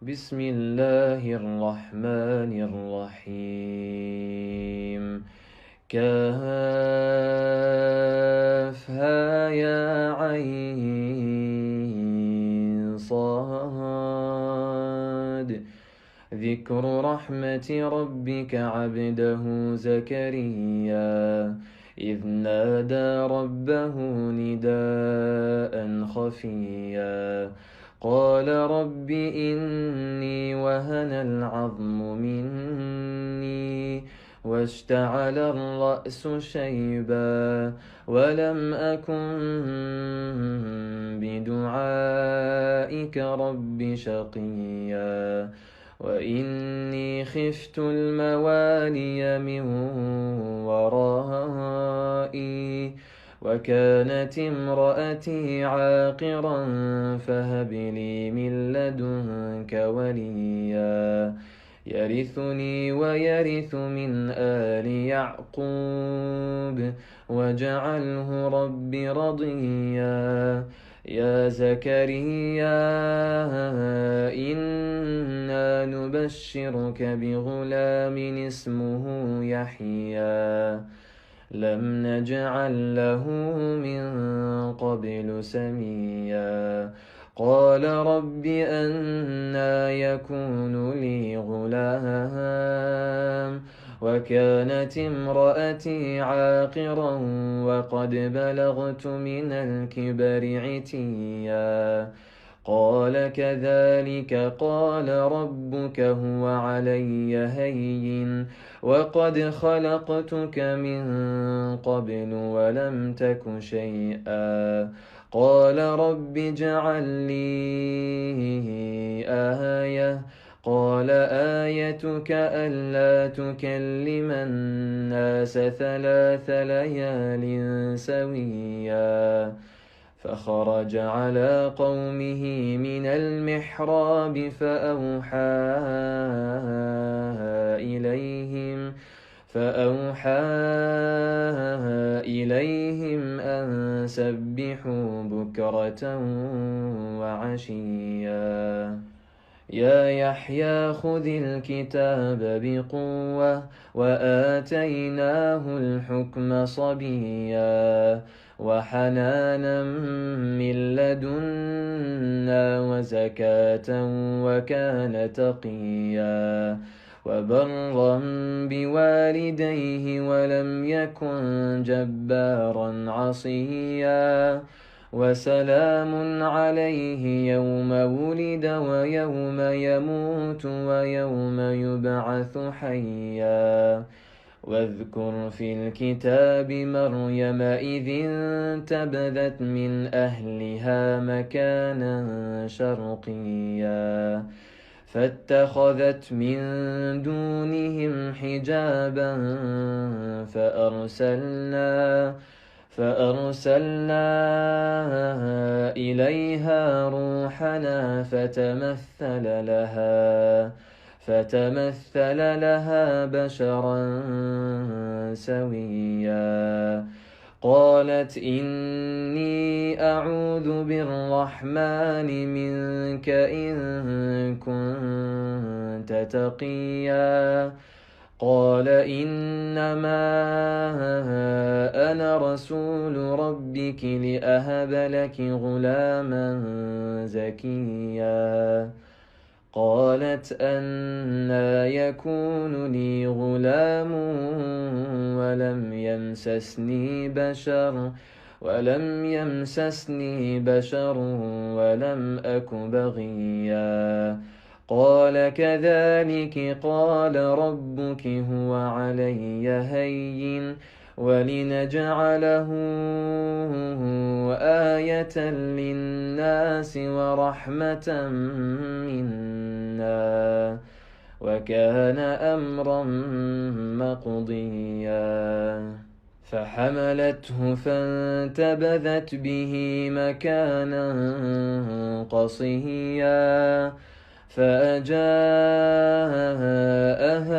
بسم الله الرحمن الرحيم. كافها يا عين صاد. ذكر رحمة ربك عبده زكريا إذ نادى ربه نداء خفيا قال رب إني وهن العظم مني واشتعل الرأس شيبا ولم أكن بدعائك رب شقيا وإني خفت الموالي من ورائي وكانت امرأتي عاقرا فهب لي من لدنك وليا يرثني ويرث من آل يعقوب واجعله رب رضيا يا زكريا إنا نبشرك بغلام اسمه يحيى لم نجعل له من قبل سميا قال رب أنى يكون لي غلام وكانت امرأتي عاقرا وقد بلغت من الكبر عتيا قال كذلك قال ربك هو علي هين وقد خلقتك من قبل ولم تك شيئا قال رب اجعل لي آية قال آيتك ألا تكلم الناس 3 ليال سويا فخرج على قومه من المحراب فأوحى إليهم أن سبحوا بكرة وعشيا يا يحيى خذ الكتاب بقوة وآتيناه الحكم صبيا وحنانا من لدنا وزكاة وكان تقيا وبرا بوالديه ولم يكن جبارا عصيا وسلام عليه يوم ولد ويوم يموت ويوم يبعث حيا واذكر في الكتاب مريم إذ انتبذت من أهلها مكانا شرقيا فاتخذت من دونهم حجابا فأرسلنا إليها روحنا فتمثل لها بشرا سويا قالت إني أعوذ بالرحمن منك إن كنت تقيا قال إنما أنا رسول ربك لأهب لك غلاما زكيا قالت أنى يكون لي غلام ولم يمسسني بشر ولم أك بغيا قال كذلك قال ربك هو علي هين ولنجعله آية للناس ورحمة منا وكان أمرا مقضيا فحملته فانتبذت به مكانا قصيا فأجاءها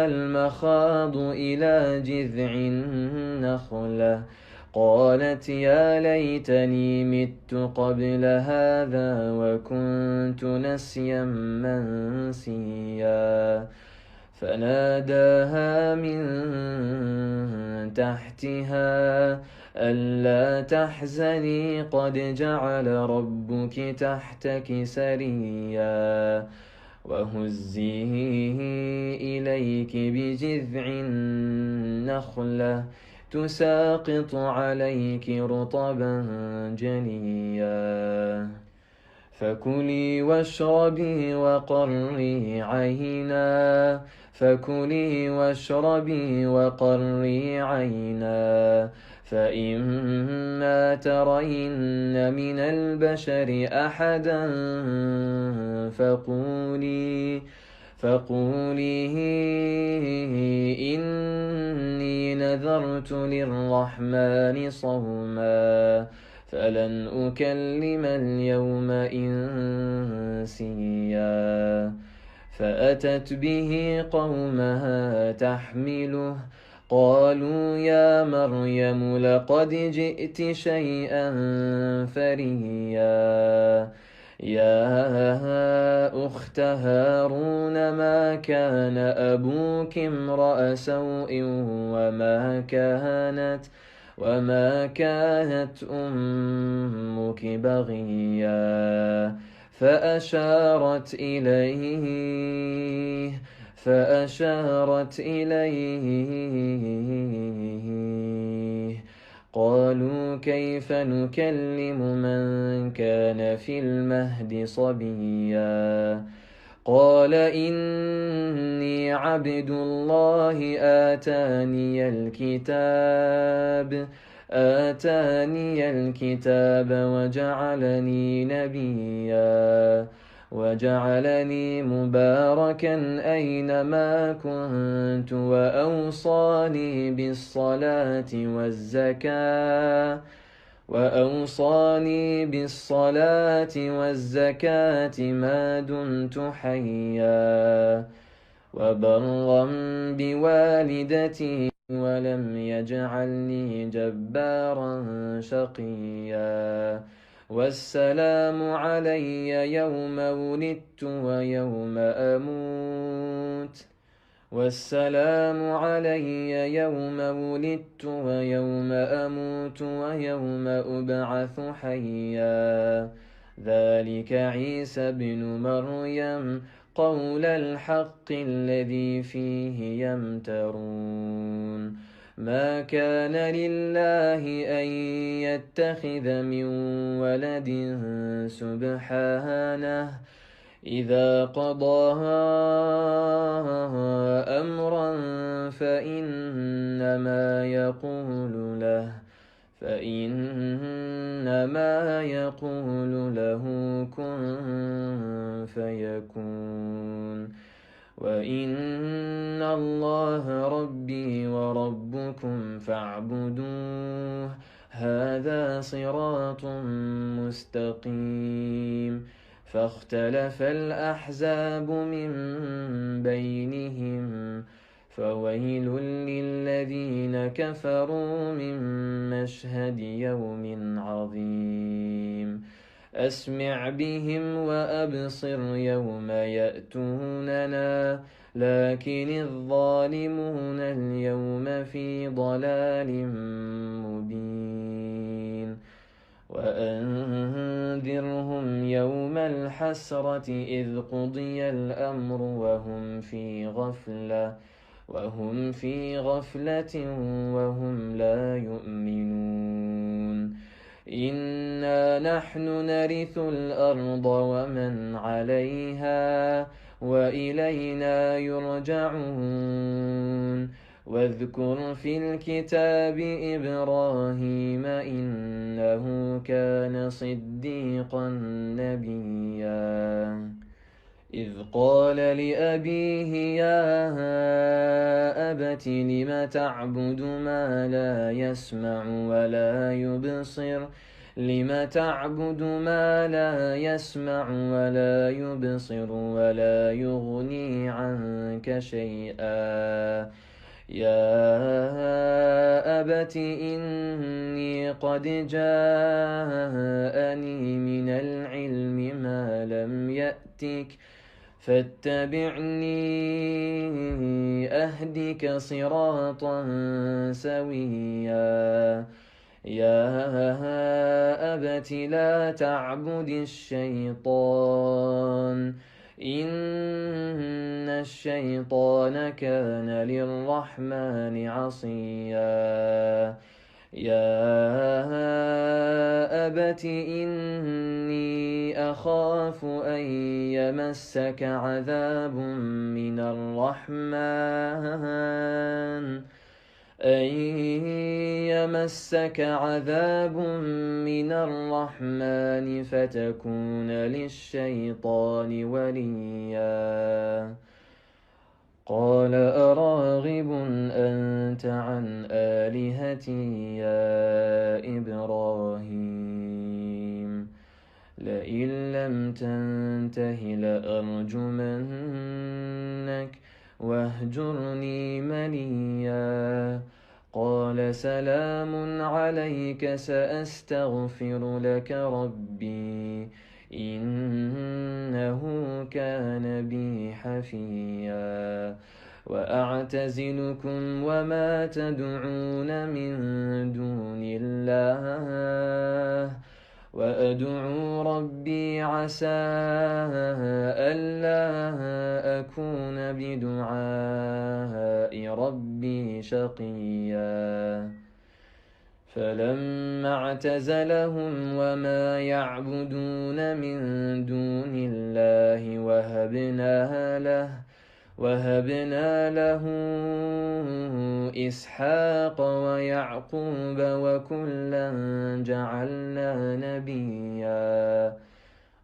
المخاض إلى جذع النخلة قالت يا ليتني مت قبل هذا وكنت نسيا منسيا فناداها من تحتها ألا تحزني قد جعل ربك تحتك سريا وهزي إليك بجذع النخلة تساقط عليك رطبا جنيا فكلي واشربي وقري عينا فإما ترين من البشر أحدا فقولي إني نذرت للرحمن صوما فلن أكلم اليوم إنسيا فأتت به قومها تحمله قالوا يا مريم لقد جئت شيئا فريا يا أخت هارون ما كان أبوك امرأ سوء وما كانت أمك بغيا فأشارت إليه قالوا كيف نكلم من كان في المهد صبيا قال إني عبد الله آتاني الكتاب وجعلني نبيا وجعلني مباركا أينما كنت وأوصاني بالصلاة والزكاة ما دمت حيا وبرا بوالدتي ولم يجعلني جبارا شقيا والسلام علي يوم ولدت ويوم أموت ويوم أبعث حيا ذلك عيسى بن مريم قول الحق الذي فيه يمترون ما كان لله أن يتخذ من ولد سبحانه إذا قضى أمرا فإنما يقول له كن فيكون وإن الله ربي وربكم فاعبدوه هذا صراط مستقيم فاختلف الأحزاب من بينهم فويل للذين كفروا من مشهد يوم عظيم أسمع بهم وأبصر يوم يأتوننا لكن الظالمون اليوم في ضلال مبين وأنذرهم يوم الحسرة إذ قضي الأمر وهم في غفلة وهم لا يؤمنون إنا نحن نرث الأرض ومن عليها وإلينا يرجعون واذكر في الكتاب إبراهيم إنه كان صديقا نبيا إذ قال لأبيه يا أبت لم تعبد ما لا يسمع ولا يبصر ولا يغني عنك شيئا يا أبت إني قد جاءني من العلم ما لم يأتك فاتبعني أهدك صراطا سويا يا أبت لا تعبد الشيطان إن الشيطان كان للرحمن عصيا يا أبت إني أخاف أن يمسك عذاب من الرحمن فتكون للشيطان وليا قال أراغب أنت عن آلهتي يا إبراهيم لئن لم تنته لأرجمنك واهجرني مليا قال سلام عليك سأستغفر لك ربي إنه كان بي حفيا وأعتزلكم وما تدعون من دون الله وأدعو ربي عسى ألا أكون بدعاء ربي شقيا فلما اعتزلهم وما يعبدون من دون الله وهبنا له إسحاق ويعقوب وكلا جعلنا نبيا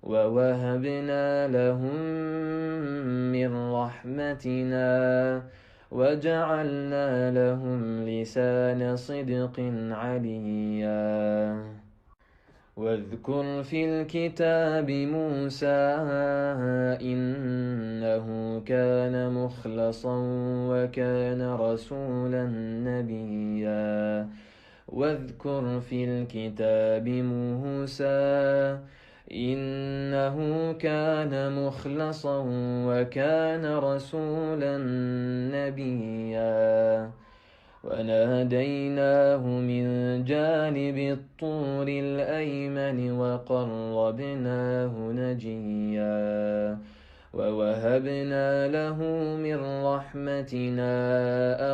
ووهبنا لهم من رحمتنا وجعلنا لهم لسان صدق عليا واذكر في الكتاب موسى إنه كان مخلصا وكان رسولا نبيا واذكر في الكتاب موسى إنه كان مخلصا وكان رسولا نبيا وناديناه من جانب الطور الأيمن وقربناه نجيا ووهبنا له من رحمتنا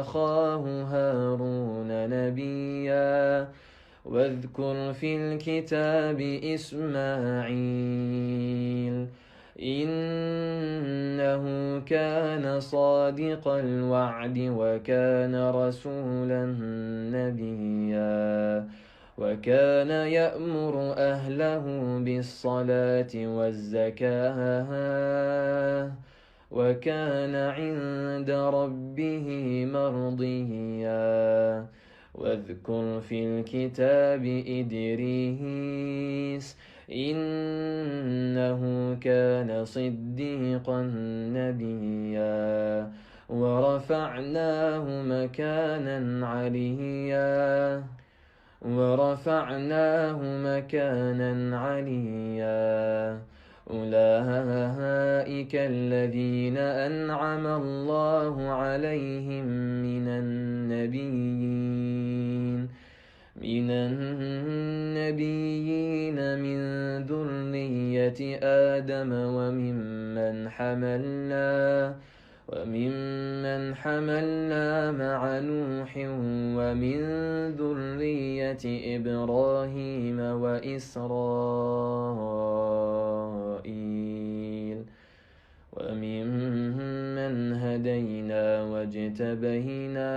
أخاه هارون نبيا واذكر في الكتاب إسماعيل إنه كان صادق الوعد وكان رسولا نبيا وكان يأمر أهله بالصلاة والزكاة وكان عند ربه مرضيا واذكر في الكتاب إدريس إنه كان صديقا نبيا ورفعناه مكانا عليا أولئك الذين أنعم الله عليهم من النبيين من ذرية آدم وممن حملنا مع نوح ومن ذرية إبراهيم وإسرائيل وممن هدينا واجتبينا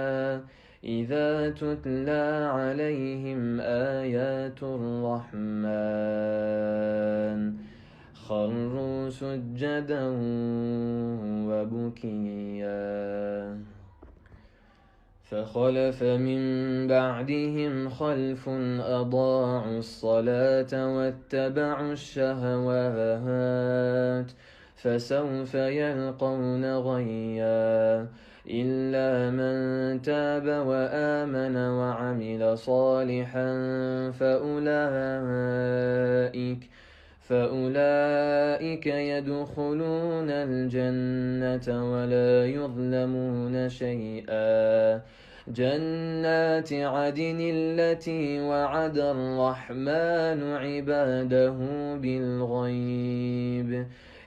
إذا تتلى عليهم آيات الرحمن خروا سجدا وبكيا فخلف من بعدهم خلف أضاعوا الصلاة واتبعوا الشهوات فسوف يلقون غيا إلا من تاب وآمن وعمل صالحا فأولئك يدخلون الجنة ولا يظلمون شيئا. جنات عدن التي وعد الرحمن عباده بالغيب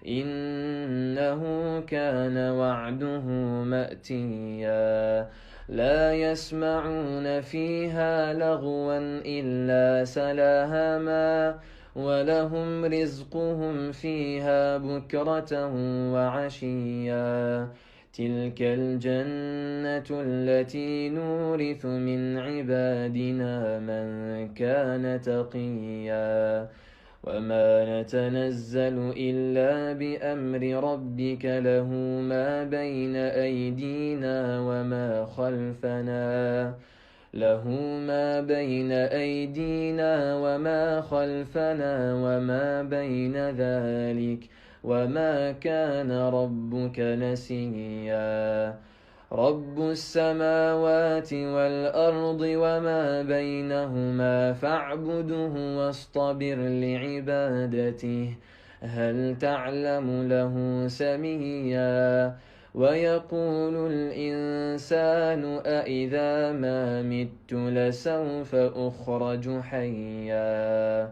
إنه كان وعده مأتيا. لا يسمعون فيها لغوا إلا سلاهما ولهم رزقهم فيها بكرة وعشيا. تلك الجنة التي نورث من عبادنا من كان تقيا. وما نتنزل إلا بأمر ربك له ما بين أيدينا وما خلفنا وما بين ذلك وما كان ربك نسيا. رب السماوات والأرض وما بينهما فاعبده واصطبر لعبادته هل تعلم له سميا. ويقول الإنسان أإذا ما مت لسوف أخرج حيا.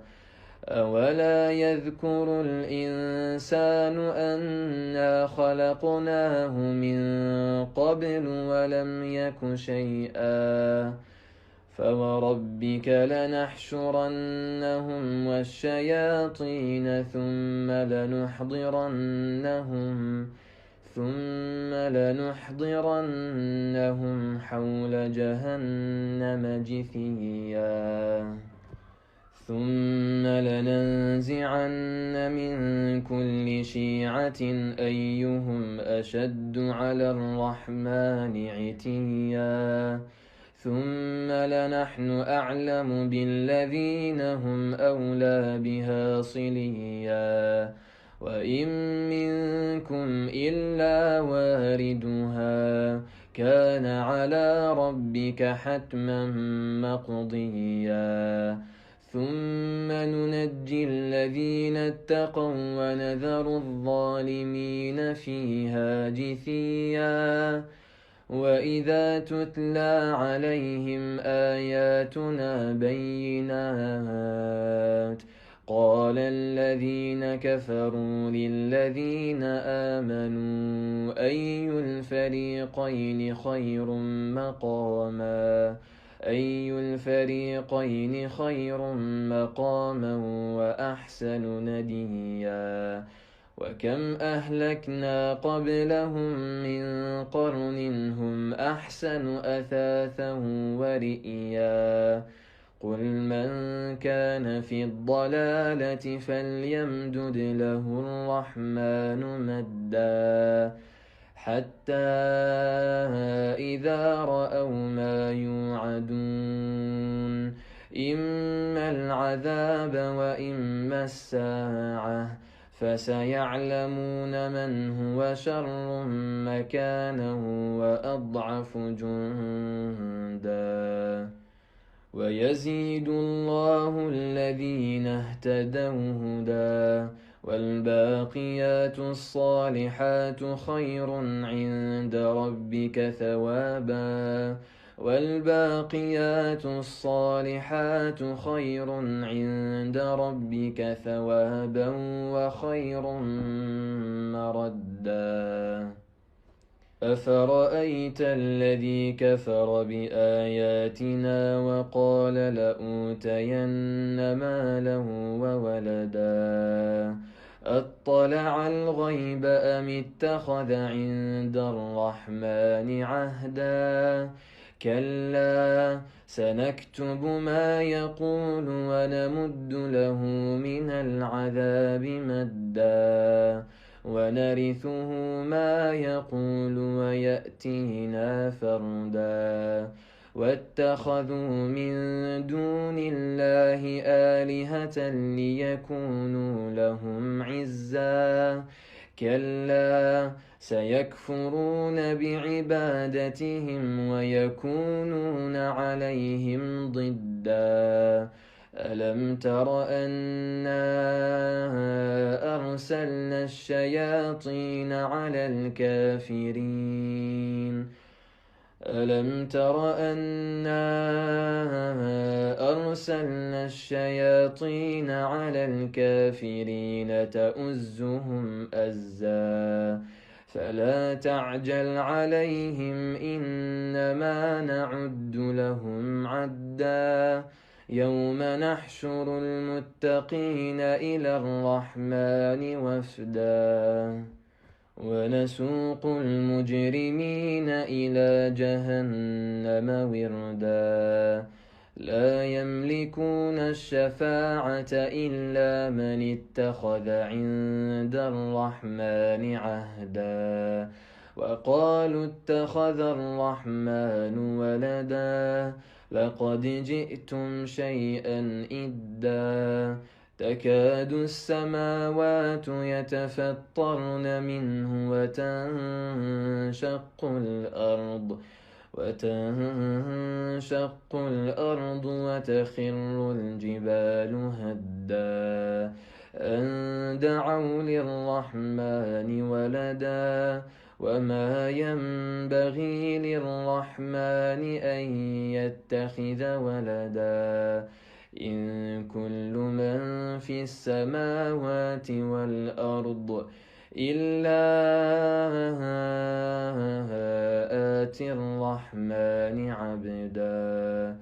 أولا يذكر الإنسان أنا خلقناه من قبل ولم يك شيئا. فوربك لنحشرنهم والشياطين ثم لنحضرنهم حول جهنم جثيا. ثم لننزعن من كل شيعة أيهم أشد على الرحمن عتيا. ثم لنحن أعلم بالذين هم أولى بها صليا. وإن منكم إلا واردها كان على ربك حتما مقضيا. ثم ننجي الذين اتقوا ونذر الظالمين فيها جثيا. وإذا تتلى عليهم آياتنا بينات قال الذين كفروا للذين آمنوا أي الفريقين خير مقاما وأحسن نديا. وكم أهلكنا قبلهم من قرن هم أحسن أثاثا ورئيا. قل من كان في الضلالة فليمدد له الرحمن مدا حتى إذا رأوا ما يوعدون إما العذاب وإما الساعة فسيعلمون من هو شر مكانا وأضعف جندا. ويزيد الله الذين اهتدوا هدى والباقيات الصالحات خير عند ربك ثوابا وخير مردا. أفرأيت الذي كفر بآياتنا وقال لأوتين مالا وولدا أطلع الغيب أم اتخذ عند الرحمن عهدا. كلا سنكتب ما يقول ونمد له من العذاب مدا ونرثه ما يقول ويأتينا فردا. واتخذوا من دون الله آلهة ليكونوا لهم عزا. كلا سيكفرون بعبادتهم ويكونون عليهم ضدا ألم تر أنا أرسلنا الشياطين على الكافرين ألم تر أنا أرسلنا الشياطين على الكافرين تؤزهم أزا فلا تعجل عليهم إنما نعد لهم عدا يوم نحشر المتقين إلى الرحمن وفدا ونسوق المجرمين إلى جهنم وردا لا يملكون الشفاعة إلا من اتخذ عند الرحمن عهدا وقالوا اتخذ الرحمن ولدا لقد جئتم شيئا إدا تكاد السماوات يتفطرن منه وتنشق الأرض وتخر الجبال هدا أن دعوا للرحمن ولدا وما ينبغي للرحمن أن يتخذ ولدا إن كل من في السماوات والأرض إلا آتي الرحمن عبدا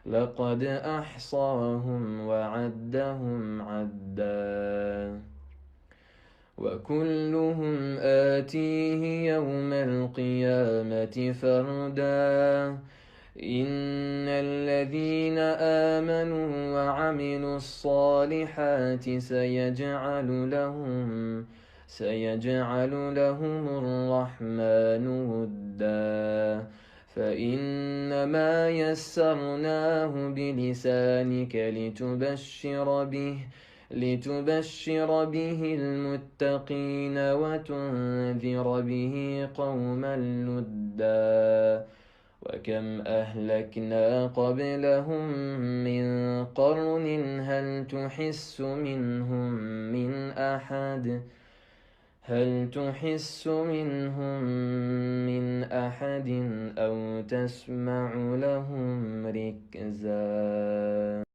لقد أحصاهم وعدهم عدا وكلهم آتيه يوم القيامة فردا إن الذين آمنوا وعملوا الصالحات سيجعل لهم الرحمن ودا فإنما يسرناه بلسانك لتبشر به المتقين وتنذر به قوما لدا وكم أهلكنا قبلهم من قرن هل تحس منهم من أحد أو تسمع لهم ركزا.